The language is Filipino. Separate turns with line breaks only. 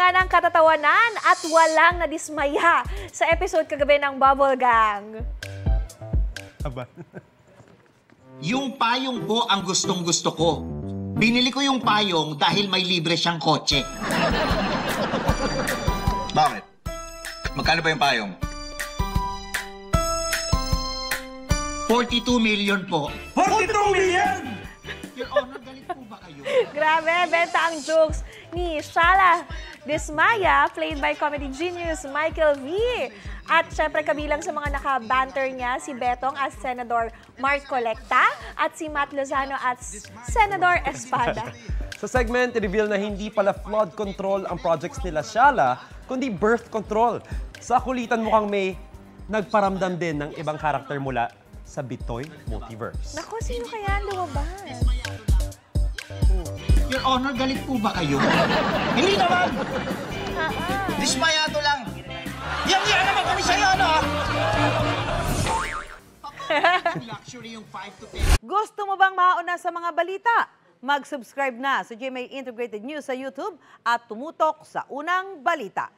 Abangan ang katatawanan at walang nadismaya sa episode kagabi ng Bubble Gang.
Aba.
Yung payong po ang gustong-gusto ko. Binili ko yung payong dahil may libre siyang kotse.
Bakit? Magkano ba yung payong?
42 million po.
42 million!
Your Honor, galit po ba kayo?
Grabe, benta ang jokes ni Shala Dismaya, played by comedy genius Michael V. At syempre kabilang sa mga naka-banter niya, si Betong as Senador Mark Colecta at si Matt Lozano as Senador Espada.
Sa segment, reveal na hindi pala flood control ang projects nila Shala, kundi birth control. Sa kulitan mukhang may nagparamdam din ng ibang karakter mula sa Bitoy Multiverse.
Naku, sino kaya ang lumabas?
Your Honor, galit po ba kayo?
Hindi naman! Dismayado lang! Yang naman kami sa'yo, ano?
Luxury yung 5 to 10.
Gusto mo bang mauna sa mga balita? Mag-subscribe na sa GMA Integrated News sa YouTube at tumutok sa unang balita.